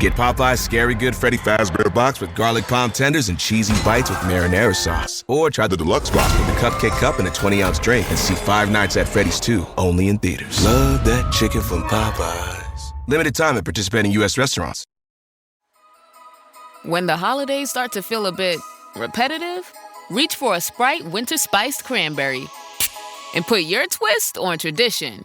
Get Popeye's Scary Good Freddy Fazbear Box with garlic palm tenders and cheesy bites with marinara sauce. Or try the deluxe box with the cupcake cup and a 20-ounce drink and see Five Nights at Freddy's 2, only in theaters. Love that chicken from Popeyes. Limited time at participating U.S. restaurants. When the holidays start to feel a bit repetitive, reach for a Sprite Winter Spiced Cranberry and put your twist on tradition.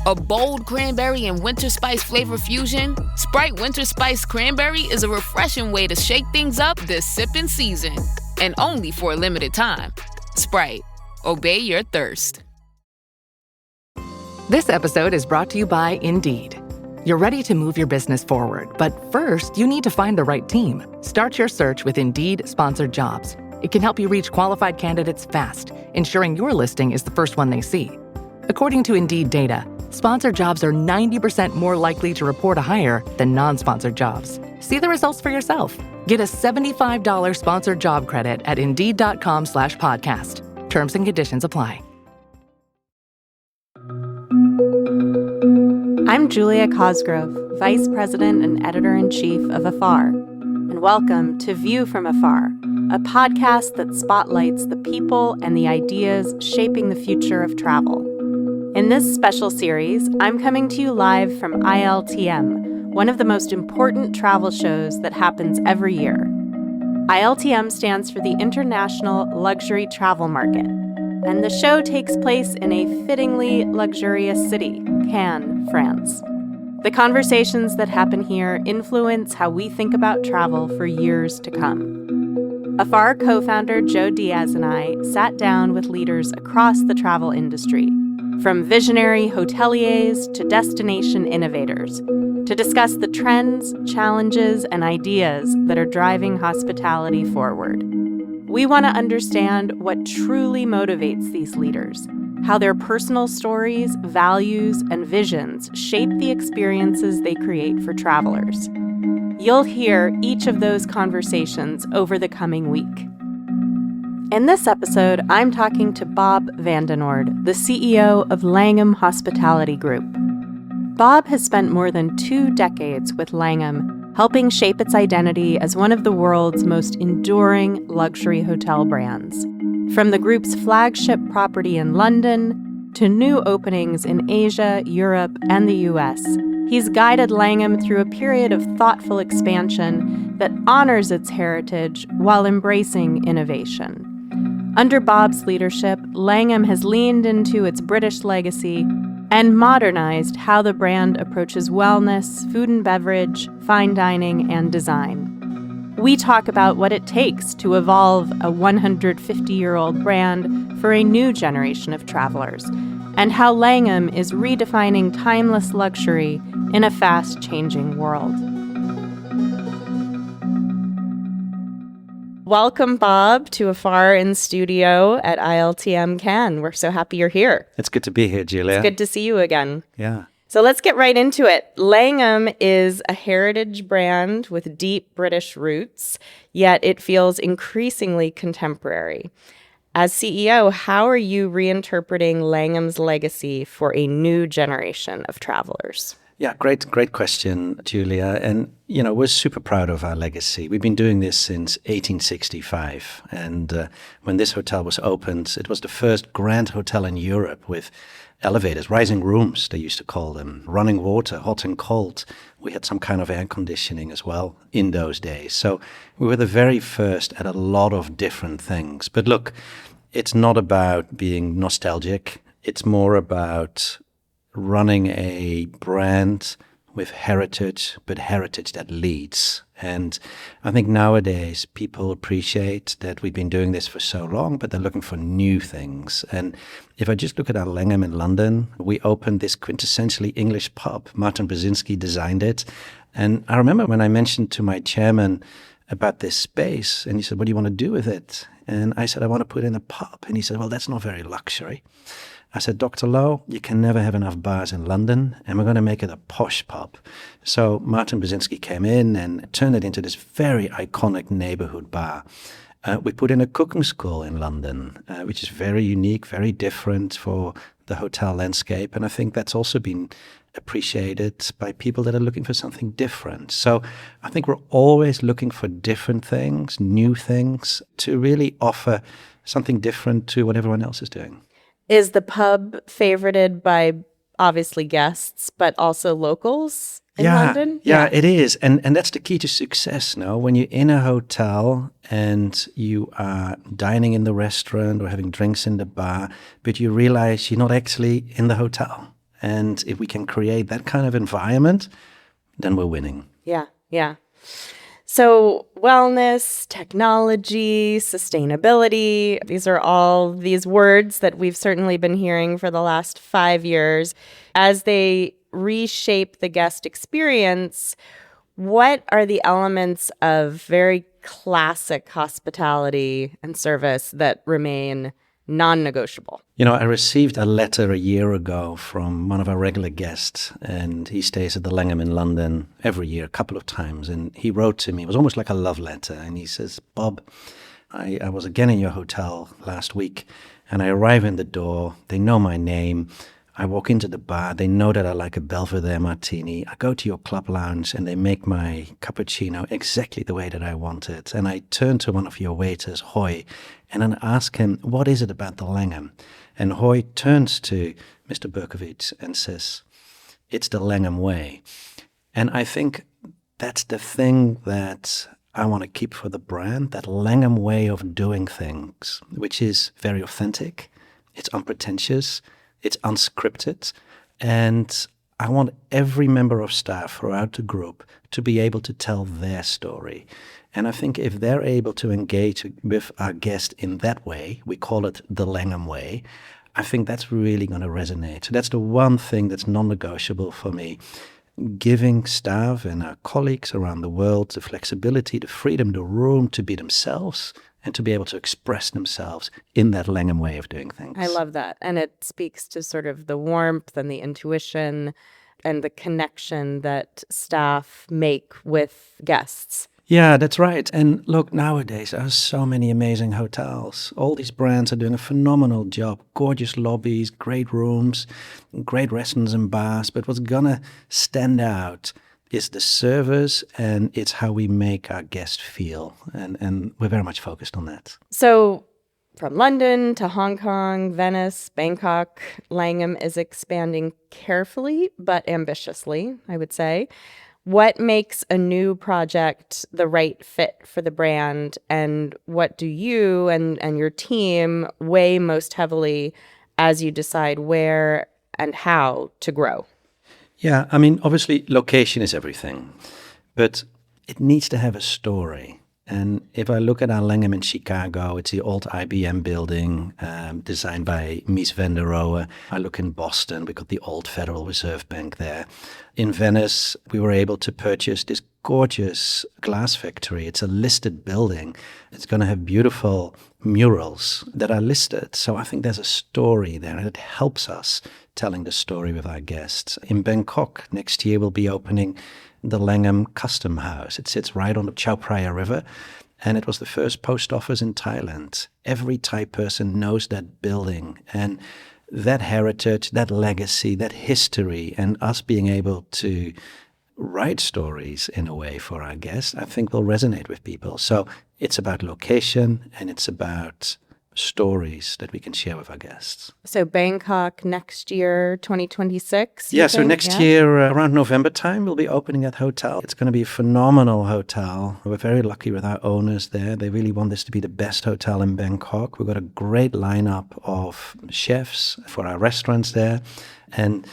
A bold cranberry and winter spice flavor fusion, Sprite Winter Spiced Cranberry is a refreshing way to shake things up this sipping season. And only for a limited time. Sprite. Obey your thirst. This episode is brought to you by Indeed. You're ready to move your business forward, but first, you need to find the right team. Start your search with Indeed Sponsored Jobs. It can help you reach qualified candidates fast, ensuring your listing is the first one they see. According to Indeed data, sponsored jobs are 90% more likely to report a hire than non-sponsored jobs. See the results for yourself. Get a $75 sponsored job credit at Indeed.com/podcast. Terms and conditions apply. I'm Julia Cosgrove, Vice President and Editor-in-Chief of Afar, and welcome to View from Afar, a podcast that spotlights the people and the ideas shaping the future of travel. In this special series, I'm coming to you live from ILTM, one of the most important travel shows that happens every year. ILTM stands for the International Luxury Travel Market, and the show takes place in a fittingly luxurious city, Cannes, France. The conversations that happen here influence how we think about travel for years to come. Afar co-founder Joe Diaz and I sat down with leaders across the travel industry, from visionary hoteliers to destination innovators, to discuss the trends, challenges, and ideas that are driving hospitality forward. We want to understand what truly motivates these leaders, how their personal stories, values, and visions shape the experiences they create for travelers. You'll hear each of those conversations over the coming week. In this episode, I'm talking to Bob Vandenoord, the CEO of Langham Hospitality Group. Bob has spent more than 2 decades with Langham, helping shape its identity as one of the world's most enduring luxury hotel brands. From the group's flagship property in London to new openings in Asia, Europe, and the US, he's guided Langham through a period of thoughtful expansion that honors its heritage while embracing innovation. Under Bob's leadership, Langham has leaned into its British legacy and modernized how the brand approaches wellness, food and beverage, fine dining, and design. We talk about what it takes to evolve a 150-year-old brand for a new generation of travelers, and how Langham is redefining timeless luxury in a fast-changing world. Welcome, Bob, to Afar in studio at ILTM Cannes. We're so happy you're here. It's good to be here, Julia. It's good to see you again. Yeah. So let's get right into it. Langham is a heritage brand with deep British roots, yet it feels increasingly contemporary. As CEO, how are you reinterpreting Langham's legacy for a new generation of travelers? Yeah, great question, Julia. And, we're super proud of our legacy. We've been doing this since 1865. And when this hotel was opened, it was the first grand hotel in Europe with elevators, rising rooms, they used to call them, running water, hot and cold. We had some kind of air conditioning as well in those days. So we were the very first at a lot of different things. But look, it's not about being nostalgic. It's more about running a brand with heritage, but heritage that leads. And I think nowadays people appreciate that we've been doing this for so long, but they're looking for new things. And if I just look at our Langham in London, we opened this quintessentially English pub. Martin Brzezinski designed it. And I remember when I mentioned to my chairman about this space, and he said, "What do you want to do with it?" And I said, "I want to put in a pub." And he said, "Well, that's not very luxury." I said, "Dr. Lowe, you can never have enough bars in London, and we're going to make it a posh pub." So Martin Brzezinski came in and turned it into this very iconic neighborhood bar. We put in a cooking school in London, which is very unique, very different for the hotel landscape. And I think that's also been appreciated by people that are looking for something different. So I think we're always looking for different things, new things, to really offer something different to what everyone else is doing. Is the pub favorited by obviously guests, but also locals in London? Yeah, it is. And that's the key to success now. When you're in a hotel and you are dining in the restaurant or having drinks in the bar, but you realize you're not actually in the hotel. And if we can create that kind of environment, then we're winning. Yeah. So wellness, technology, sustainability, these are all these words that we've certainly been hearing for the last 5 years. As they reshape the guest experience, what are the elements of very classic hospitality and service that remain non-negotiable? I received a letter a year ago from one of our regular guests, and he stays at the Langham in London every year, a couple of times. And he wrote to me, it was almost like a love letter. And he says, Bob, I was again in your hotel last week, and I arrive in the door. They know my name. I walk into the bar. They know that I like a Belvedere martini. I go to your club lounge, and they make my cappuccino exactly the way that I want it. And I turn to one of your waiters, Hoy, and then ask him, what is it about the Langham? And Hoy turns to Mr. Berkovich and says, it's the Langham Way. And I think that's the thing that I want to keep for the brand, that Langham way of doing things, which is very authentic, it's unpretentious, it's unscripted, and I want every member of staff throughout the group to be able to tell their story. And I think if they're able to engage with our guest in that way, we call it the Langham Way, I think that's really going to resonate. So that's the one thing that's non-negotiable for me. Giving staff and our colleagues around the world the flexibility, the freedom, the room to be themselves and to be able to express themselves in that Langham way of doing things. I love that. And it speaks to sort of the warmth and the intuition and the connection that staff make with guests. Yeah, that's right. And look, nowadays there are so many amazing hotels. All these brands are doing a phenomenal job. Gorgeous lobbies, great rooms, great restaurants and bars. But what's gonna stand out is the service, and it's how we make our guests feel. And we're very much focused on that. So from London to Hong Kong, Venice, Bangkok, Langham is expanding carefully but ambitiously, I would say. What makes a new project the right fit for the brand, and what do you and your team weigh most heavily as you decide where and how to grow? Yeah, I mean, obviously location is everything, but it needs to have a story. And if I look at our Langham in Chicago, it's the old IBM building designed by Mies van der Rohe. I look in Boston, we got the old Federal Reserve Bank there. In Venice, we were able to purchase this gorgeous glass factory. It's a listed building. It's going to have beautiful murals that are listed. So I think there's a story there, and it helps us telling the story with our guests. In Bangkok, next year we'll be opening the Langham Custom House. It sits right on the Chao Phraya River, and it was the first post office in Thailand. Every Thai person knows that building, and that heritage, that legacy, that history, and us being able to write stories in a way for our guests, I think will resonate with people. So it's about location, and it's about stories that we can share with our guests. So Bangkok next year, 2026? Yeah, so next year, around November time, we'll be opening that hotel. It's going to be a phenomenal hotel. We're very lucky with our owners there. They really want this to be the best hotel in Bangkok. We've got a great lineup of chefs for our restaurants there. And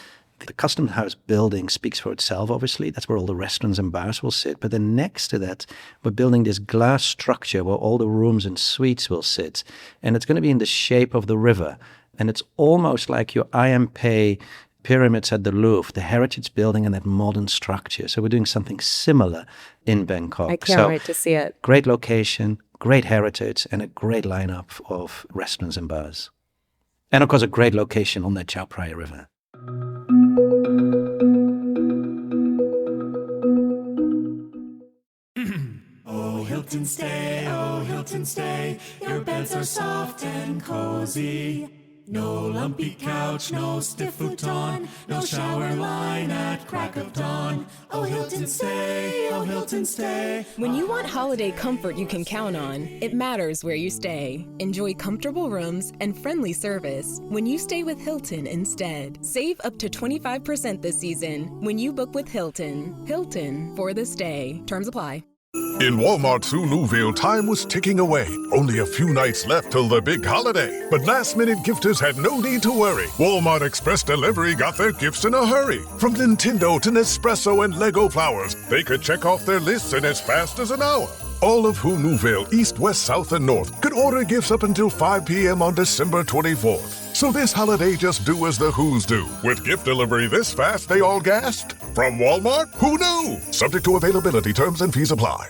the Custom House building speaks for itself, obviously. That's where all the restaurants and bars will sit. But then next to that, we're building this glass structure where all the rooms and suites will sit. And it's going to be in the shape of the river. And it's almost like your IMP pyramids at the Louvre, the heritage building and that modern structure. So we're doing something similar in Bangkok. I can't wait to see it. Great location, great heritage, and a great lineup of restaurants and bars. And of course, a great location on that Chao Phraya River. Oh, Hilton stay, your beds are soft and cozy. No lumpy couch, no stiff futon, no shower line at crack of dawn. Oh, Hilton, stay, oh, Hilton, stay. When you want holiday comfort you can count on, it matters where you stay. Enjoy comfortable rooms and friendly service when you stay with Hilton instead. Save up to 25% this season when you book with Hilton. Hilton for the stay. Terms apply. In Walmart's Nouvelle, time was ticking away. Only a few nights left till the big holiday. But last-minute gifters had no need to worry. Walmart Express Delivery got their gifts in a hurry. From Nintendo to Nespresso and Lego flowers, they could check off their lists in as fast as an hour. All of Nouvelle, East, West, South, and North, could order gifts up until 5 p.m. on December 24th. So this holiday, just do as the Who's do. With gift delivery this fast, they all gasped. From Walmart? Who knew? Subject to availability, terms and fees apply.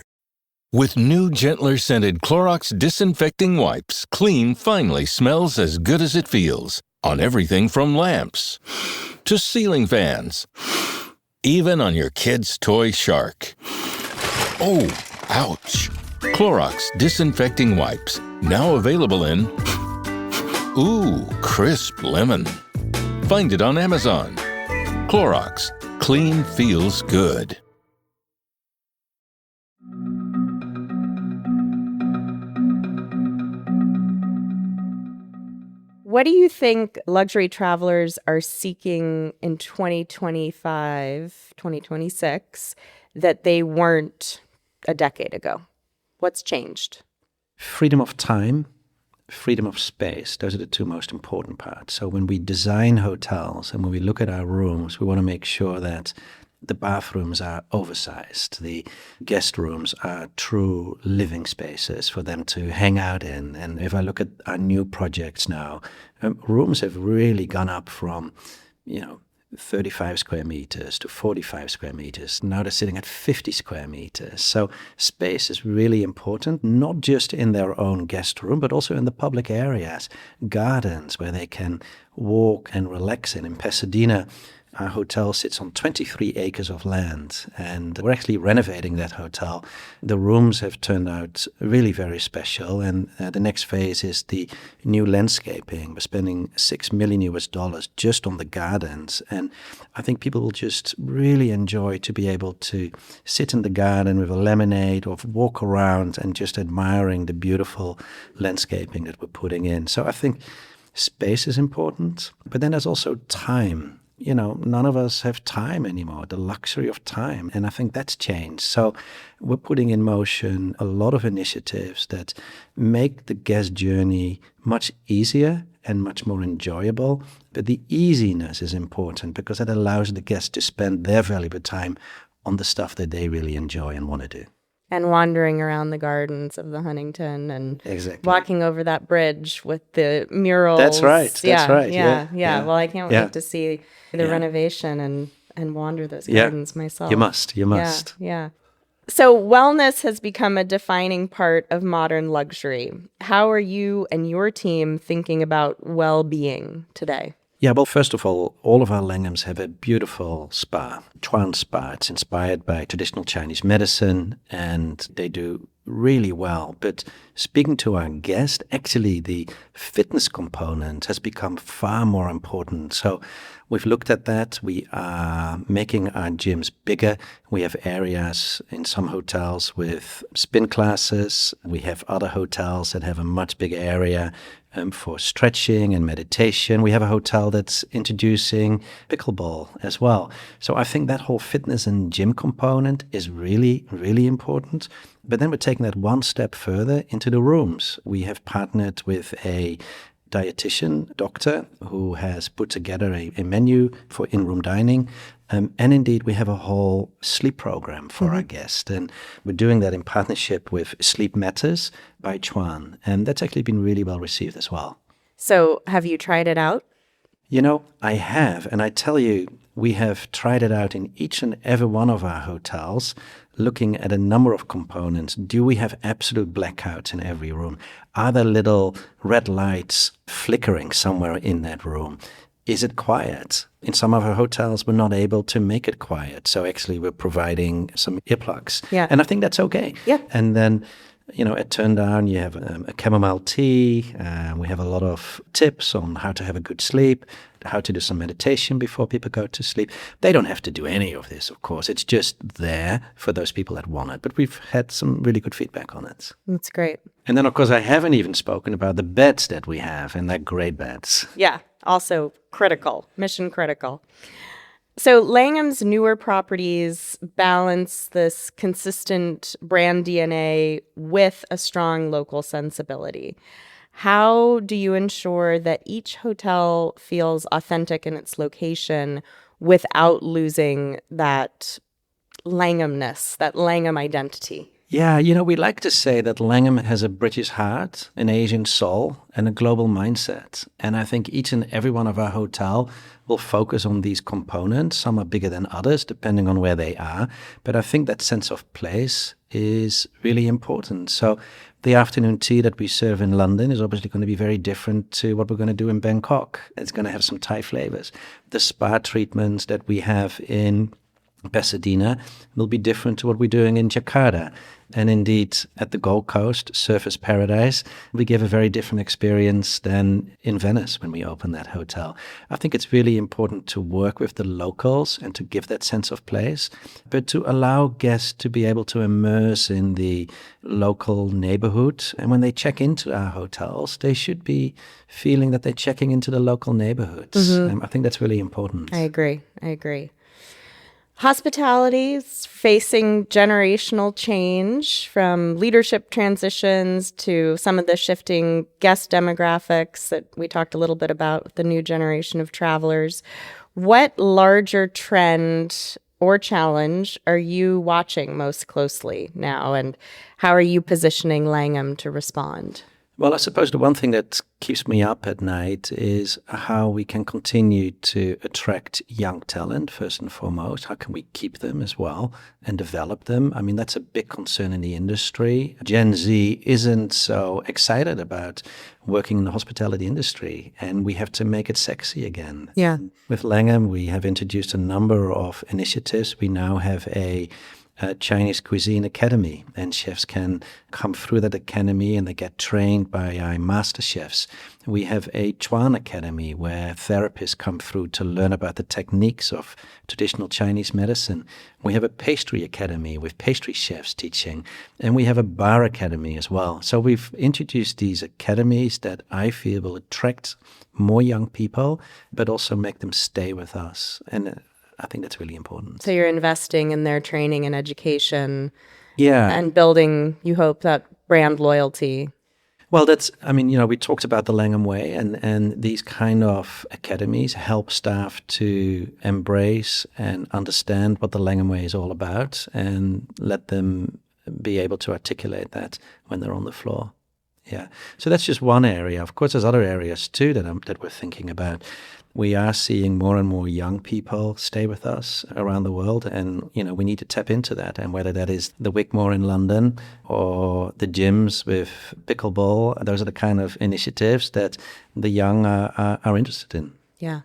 With new, gentler scented Clorox disinfecting wipes, clean finally smells as good as it feels. On everything from lamps to ceiling fans. Even on your kid's toy shark. Oh, ouch. Clorox disinfecting wipes, now available in crisp lemon. Find it on Amazon. Clorox, clean feels good. What do you think luxury travelers are seeking in 2025, 2026 that they weren't a decade ago? What's changed? Freedom of time, freedom of space. Those are the two most important parts. So when we design hotels and when we look at our rooms, we want to make sure that the bathrooms are oversized. The guest rooms are true living spaces for them to hang out in. And if I look at our new projects now, rooms have really gone up from, 35 square meters to 45 square meters. Now they're sitting at 50 square meters. So space is really important, not just in their own guest room, but also in the public areas, gardens where they can walk and relax in Pasadena, our hotel sits on 23 acres of land, and we're actually renovating that hotel. The rooms have turned out really very special, and the next phase is the new landscaping. We're spending $6 million just on the gardens, and I think people will just really enjoy to be able to sit in the garden with a lemonade or walk around and just admiring the beautiful landscaping that we're putting in. So I think space is important, but then there's also time. None of us have time anymore, the luxury of time. And I think that's changed. So we're putting in motion a lot of initiatives that make the guest journey much easier and much more enjoyable. But the easiness is important because it allows the guests to spend their valuable time on the stuff that they really enjoy and want to do. And wandering around the gardens of the Huntington and walking over that bridge with the murals. That's right. Yeah. Well, I can't wait to see the renovation and wander those gardens myself. You must. Yeah. So wellness has become a defining part of modern luxury. How are you and your team thinking about well-being today? Yeah, well, first of all of our Langhams have a beautiful spa, Chuan Spa. It's inspired by traditional Chinese medicine, and they do really well. But speaking to our guests, actually the fitness component has become far more important. So we've looked at that. We are making our gyms bigger. We have areas in some hotels with spin classes. We have other hotels that have a much bigger area for stretching and meditation. We have a hotel that's introducing pickleball as well. So I think that whole fitness and gym component is really, really important. But then we're taking that one step further into the rooms. We have partnered with a dietitian doctor who has put together a menu for in-room dining. And indeed, we have a whole sleep program for our guests. And we're doing that in partnership with Sleep Matters by Chuan. And that's actually been really well received as well. So have you tried it out? I have. And I tell you, we have tried it out in each and every one of our hotels, looking at a number of components. Do we have absolute blackouts in every room? Are there little red lights flickering somewhere in that room? Is it quiet? In some of our hotels, we're not able to make it quiet. So actually, we're providing some earplugs. Yeah. And I think that's okay. Yeah. And then At Turndown, you have a chamomile tea. We have a lot of tips on how to have a good sleep, how to do some meditation before people go to sleep. They don't have to do any of this, of course. It's just there for those people that want it. But we've had some really good feedback on it. That's great. And then, of course, I haven't even spoken about the beds that we have, and they're great beds. Yeah, also critical, mission critical. So Langham's newer properties balance this consistent brand DNA with a strong local sensibility. How do you ensure that each hotel feels authentic in its location without losing that Langhamness, that Langham identity? Yeah, we like to say that Langham has a British heart, an Asian soul, and a global mindset. And I think each and every one of our hotel will focus on these components. Some are bigger than others, depending on where they are. But I think that sense of place is really important. So the afternoon tea that we serve in London is obviously going to be very different to what we're going to do in Bangkok. It's going to have some Thai flavors. The spa treatments that we have in Pasadena will be different to what we're doing in Jakarta. And indeed, at the Gold Coast, Surfers Paradise, we give a very different experience than in Venice when we open that hotel. I think it's really important to work with the locals and to give that sense of place, but to allow guests to be able to immerse in the local neighborhood. And when they check into our hotels, they should be feeling that they're checking into the local neighborhoods. I think that's really important. I agree. Hospitality is facing generational change, from leadership transitions to some of the shifting guest demographics that we talked a little bit about with the new generation of travelers. What larger trend or challenge are you watching most closely now, and how are you positioning Langham to respond? Well, I suppose the one thing that keeps me up at night is how we can continue to attract young talent, first and foremost. How can we keep them as well and develop them? I mean, that's a big concern in the industry. Gen Z isn't so excited about working in the hospitality industry, and we have to make it sexy again. Yeah. With Langham, we have introduced a number of initiatives. We now have a Chinese Cuisine Academy, and chefs can come through that academy and they get trained by our master chefs. We have a Chuan Academy where therapists come through to learn about the techniques of traditional Chinese medicine. We have a pastry academy with pastry chefs teaching, and we have a bar academy as well. So we've introduced these academies that I feel will attract more young people, but also make them stay with us. And I think that's really important. So you're investing in their training and education. Yeah. And building, you hope, that brand loyalty. Well, we talked about the Langham Way, and these kind of academies help staff to embrace and understand what the Langham Way is all about and let them be able to articulate that when they're on the floor. Yeah. So that's just one area. Of course, there's other areas too that we're thinking about. We are seeing more and more young people stay with us around the world, and we need to tap into that. And whether that is the Wigmore in London or the gyms with pickleball, those are the kind of initiatives that the young are interested in. Yeah.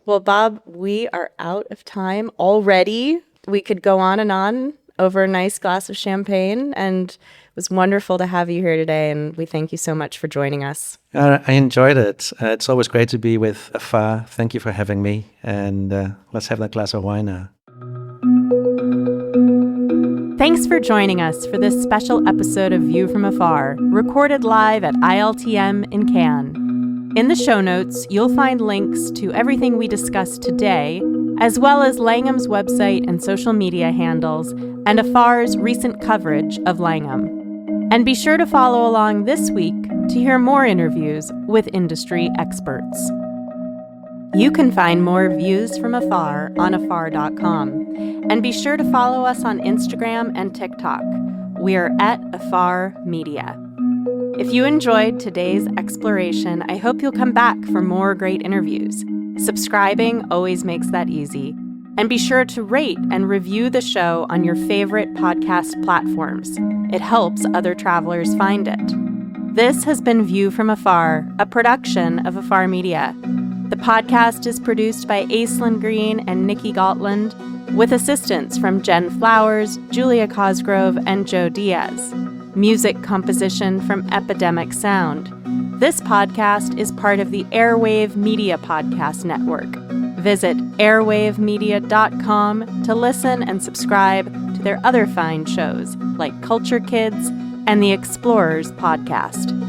Well, Bob, we are out of time already. We could go on and on over a nice glass of champagne, and it was wonderful to have you here today, and we thank you so much for joining us. I enjoyed it. It's always great to be with Afar. Thank you for having me, and let's have that glass of wine now. Thanks for joining us for this special episode of View from Afar, recorded live at ILTM in Cannes. In the show notes, you'll find links to everything we discussed today, as well as Langham's website and social media handles, and Afar's recent coverage of Langham. And be sure to follow along this week to hear more interviews with industry experts. You can find more Views from Afar on afar.com. And be sure to follow us on Instagram and TikTok. We are at Afar Media. If you enjoyed today's exploration, I hope you'll come back for more great interviews. Subscribing always makes that easy. And be sure to rate and review the show on your favorite podcast platforms. It helps other travelers find it. This has been View from Afar, a production of Afar Media. The podcast is produced by Aislinn Green and Nikki Galtland, with assistance from Jen Flowers, Julia Cosgrove, and Joe Diaz. Music composition from Epidemic Sound. This podcast is part of the Airwave Media Podcast Network. Visit airwavemedia.com to listen and subscribe to their other fine shows like Culture Kids and the Explorers Podcast.